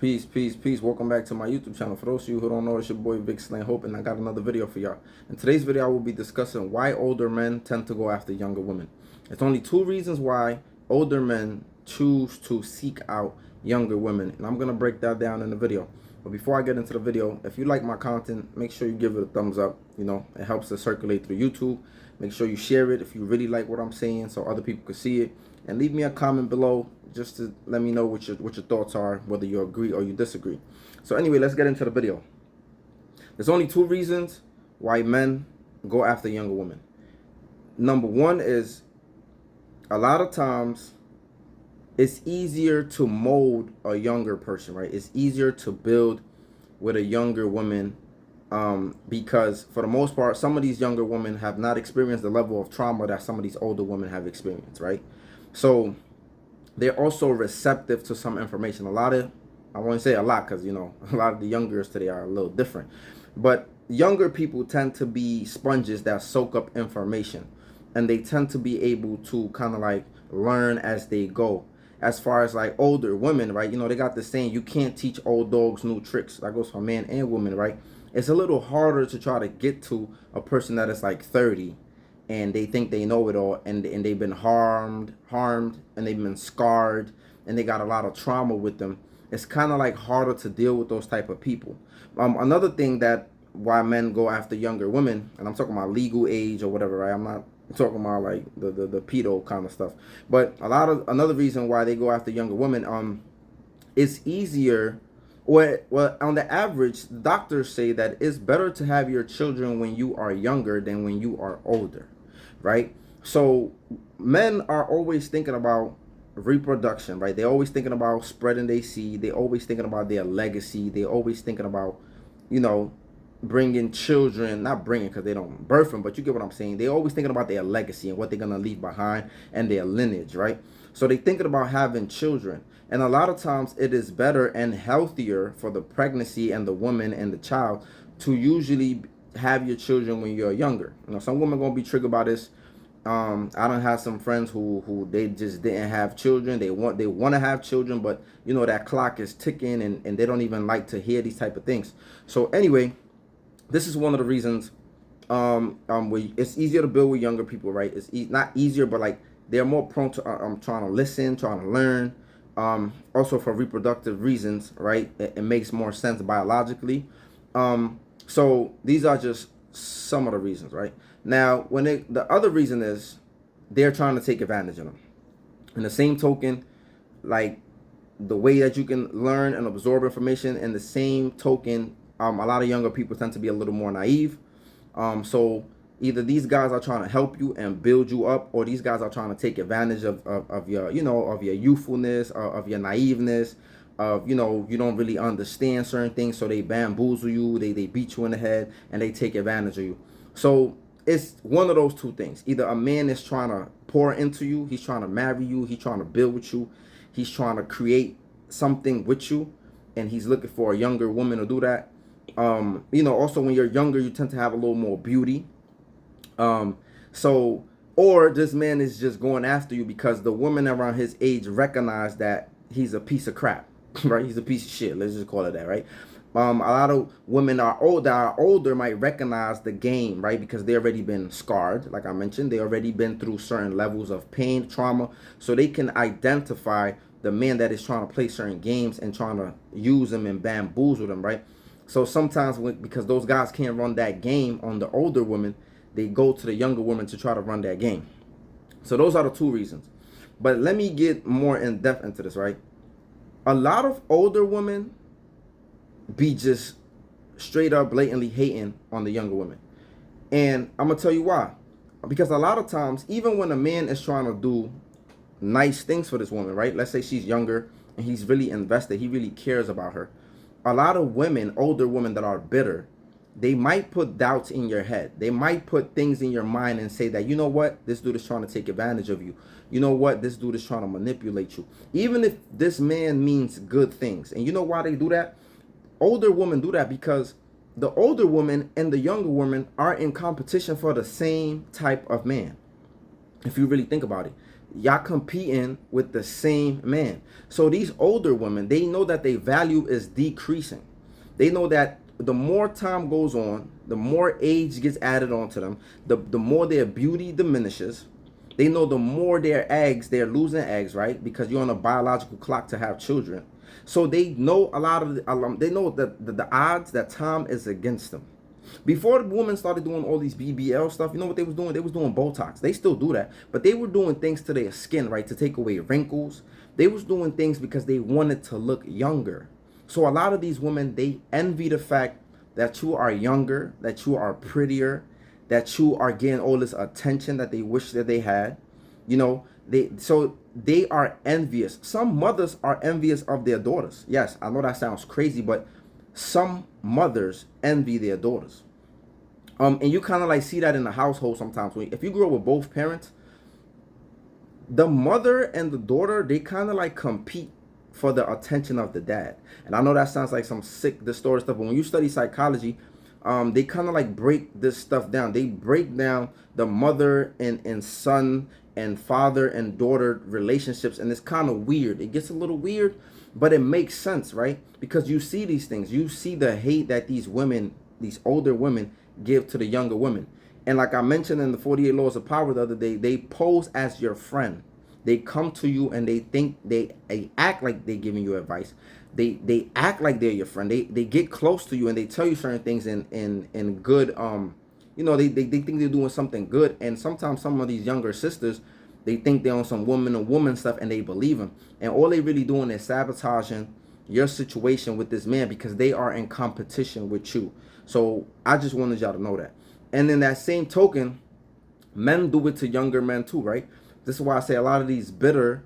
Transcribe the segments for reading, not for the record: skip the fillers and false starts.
Peace, peace, peace. Welcome back to my YouTube channel. For those of you who don't know, it's your boy Vic Slang Hope, and I got another video for y'all. In today's video, I will be discussing why older men tend to go after younger women. It's only two reasons why older men choose to seek out younger women, and I'm going to break that down in the video. But before I get into the video, if you like my content, make sure you give it a thumbs up. You know, it helps to circulate through YouTube. Make sure you share it if you really like what I'm saying so other people can see it. And leave me a comment below just to let me know what your thoughts are, whether you agree or you disagree. So anyway, let's get into the video. There's only two reasons why men go after younger women. Number one is a lot of times it's easier to mold a younger person, right? It's easier to build with a younger woman because for the most part, some of these younger women have not experienced the level of trauma that some of these older women have experienced, right? So they're also receptive to some information. A lot of, I won't say a lot because, you know, a lot of the youngers today are a little different. But younger people tend to be sponges that soak up information. And they tend to be able to kind of like learn as they go. As far as like older women, right? You know, they got this saying, you can't teach old dogs new tricks. That goes for man and woman, right? It's a little harder to try to get to a person that is like 30 and they think they know it all, and they've been harmed, and they've been scarred, and they got a lot of trauma with them. It's kind of like harder to deal with those type of people. Another thing that why men go after younger women, and I'm talking about legal age or whatever, right? I'm not talking about like the pedo kind of stuff, but another reason why they go after younger women, it's easier. Well, on the average, doctors say that it's better to have your children when you are younger than when you are older, right? So men are always thinking about reproduction, right? They're always thinking about spreading their seed. They're always thinking about their legacy. They're always thinking about, you know, bringing children, not bringing because they don't birth them, but you get what I'm saying. They're always thinking about their legacy and what they're going to leave behind and their lineage, right? So they're thinking about having children. And a lot of times it is better and healthier for the pregnancy and the woman and the child to usually have your children when you're younger. You know, some women going to be triggered by this. I don't have some friends who they just didn't have children. They want to have children, but you know that clock is ticking and they don't even like to hear these type of things. So anyway, this is one of the reasons it's easier to build with younger people, right? It's not easier, but like they're more prone to trying to listen, trying to learn. Also for reproductive reasons, right? It makes more sense biologically. So these are just some of the reasons, right? Now, the other reason is they're trying to take advantage of them. In the same token, like the way that you can learn and absorb information, in the same token, a lot of younger people tend to be a little more naive. So either these guys are trying to help you and build you up, or these guys are trying to take advantage of your, you know, of your youthfulness, of your naiveness, of, you know, you don't really understand certain things, so they bamboozle you, they beat you in the head, and they take advantage of you. So it's one of those two things. Either a man is trying to pour into you, he's trying to marry you, he's trying to build with you, he's trying to create something with you, and he's looking for a younger woman to do that. You know, also when you're younger, you tend to have a little more beauty. So, or this man is just going after you because the women around his age recognize that he's a piece of crap, right? He's a piece of shit. Let's just call it that, right? A lot of women are older might recognize the game, right? Because they already been scarred. Like I mentioned, they already been through certain levels of pain, trauma. So they can identify the man that is trying to play certain games and trying to use them and bamboozle them, right? So sometimes because those guys can't run that game on the older women, they go to the younger woman to try to run that game. So those are the two reasons. But let me get more in depth into this, right? A lot of older women be just straight up blatantly hating on the younger women. And I'm going to tell you why. Because a lot of times, even when a man is trying to do nice things for this woman, right? Let's say she's younger and he's really invested. He really cares about her. A lot of women, older women that are bitter, they might put doubts in your head. They might put things in your mind and say that, you know what, this dude is trying to take advantage of you. You know what, this dude is trying to manipulate you. Even if this man means good things. And you know why they do that? Older women do that because the older woman and the younger woman are in competition for the same type of man. If you really think about it, Y'all competing with the same man. So these older women, they know that their value is decreasing. They know that the more time goes on, the more age gets added onto them, the more their beauty diminishes. They know the more their eggs, they're losing eggs, right? Because you're on a biological clock to have children. So they know a lot of they know that the odds that time is against them. Before the women started doing all these BBL stuff, you know what they was doing? They was doing Botox. They still do that, but they were doing things to their skin, right, to take away wrinkles. They was doing things because they wanted to look younger. So a lot of these women, they envy the fact that you are younger, that you are prettier, that you are getting all this attention that they wish that they had. You know, they are envious. Some mothers are envious of their daughters. Yes, I know that sounds crazy, but some mothers envy their daughters. And you kind of like see that in the household sometimes. If you grew up with both parents, the mother and the daughter, they kind of like compete for the attention of the dad. And I know that sounds like some sick, distorted stuff, but when you study psychology, they kind of like break this stuff down. They break down the mother and son and father and daughter relationships, and it's kind of weird. It gets a little weird, but it makes sense, right? Because you see these things. You see the hate that these women, these older women, give to the younger women. And like I mentioned in the 48 Laws of Power the other day, they pose as your friend. They come to you and they think they act like they're giving you advice. They act like they're your friend. They get close to you and they tell you certain things in good you know, they think they're doing something good. And sometimes some of these younger sisters, they think they're on some woman to woman stuff and they believe them. And all they really doing is sabotaging your situation with this man because they are in competition with you. So I just wanted y'all to know that. And in that same token, men do it to younger men too, right? This is why I say a lot of these bitter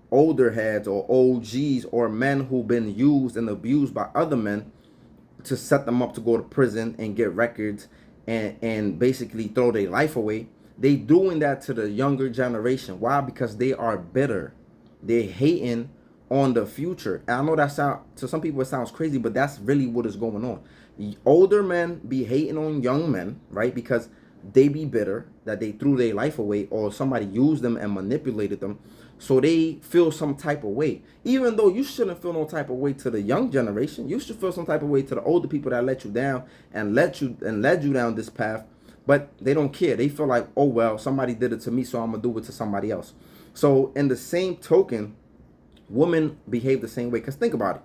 older heads or OGs or men who've been used and abused by other men to set them up to go to prison and get records and basically throw their life away. They doing that to the younger generation. Why? Because they are bitter. They're hating on the future. And I know that to some people it sounds crazy, but that's really what is going on. Older men be hating on young men, right? Because they be bitter that they threw their life away or somebody used them and manipulated them. So they feel some type of way. Even though you shouldn't feel no type of way to the young generation. You should feel some type of way to the older people that let you down and led you down this path. But they don't care. They feel like, oh well, somebody did it to me, so I'm gonna do it to somebody else. So in the same token, women behave the same way. Because think about it.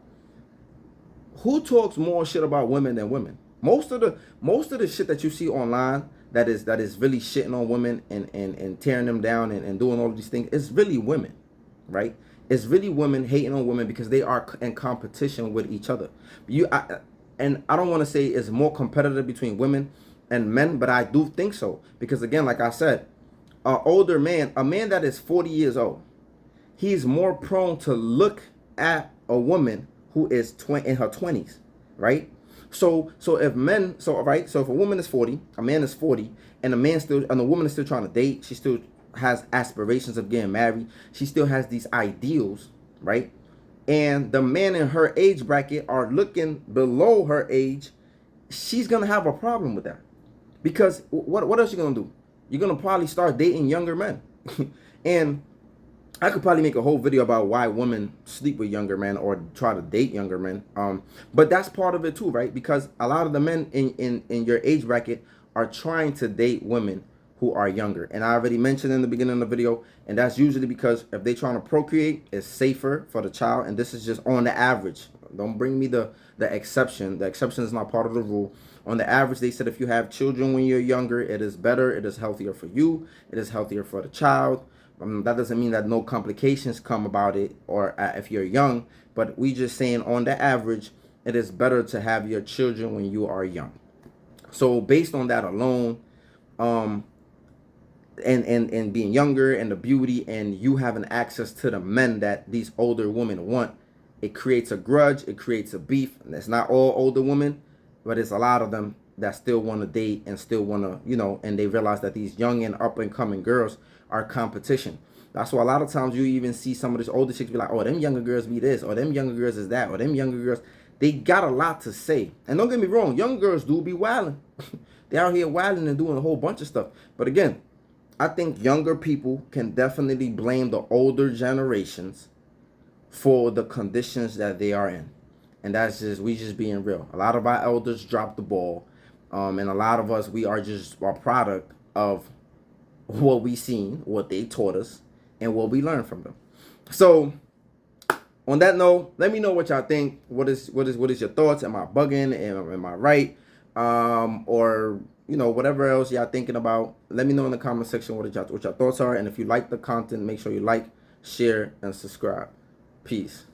Who talks more shit about women than women? Most of the shit that you see online that is really shitting on women and tearing them down and doing all of these things, it's really women, right? It's really women hating on women because they are in competition with each other. And I don't want to say it's more competitive between women and men, but I do think so. Because again, like I said, an older man, a man that is 40 years old, he's more prone to look at a woman who is in her 20s, right? So if a woman is 40, a man is 40, and a woman is still trying to date, she still has aspirations of getting married, she still has these ideals, right? And the man in her age bracket are looking below her age, she's gonna have a problem with that. Because what else you gonna do? You're gonna probably start dating younger men. And I could probably make a whole video about why women sleep with younger men or try to date younger men. But that's part of it too, right? Because a lot of the men in your age bracket are trying to date women who are younger. And I already mentioned in the beginning of the video, and that's usually because if they're trying to procreate, it's safer for the child. And this is just on the average. Don't bring me the exception. The exception is not part of the rule. On the average, they said if you have children when you're younger, it is better. It is healthier for you. It is healthier for the child. That doesn't mean that no complications come about it or if you're young, but we just saying on the average, it is better to have your children when you are young. So based on that alone, and being younger and the beauty and you having access to the men that these older women want, it creates a grudge, it creates a beef. And it's not all older women, but it's a lot of them that still want to date and still want to, and they realize that these young and up and coming girls are competition. That's why a lot of times you even see some of these older chicks be like, oh, them younger girls be this, or them younger girls is that, or them younger girls, they got a lot to say. And don't get me wrong, young girls do be wilding. They out here wilding and doing a whole bunch of stuff. But again, I think younger people can definitely blame the older generations for the conditions that they are in. And that's just, we just being real. A lot of our elders dropped the ball. And a lot of us, we are just a product of what we seen, what they taught us, and what we learned from them. So on that note, let me know what y'all think. What is your thoughts? Am I bugging? Am I right? Or whatever else y'all thinking about. Let me know in the comment section what your thoughts are. And if you like the content, make sure you like, share, and subscribe. Peace.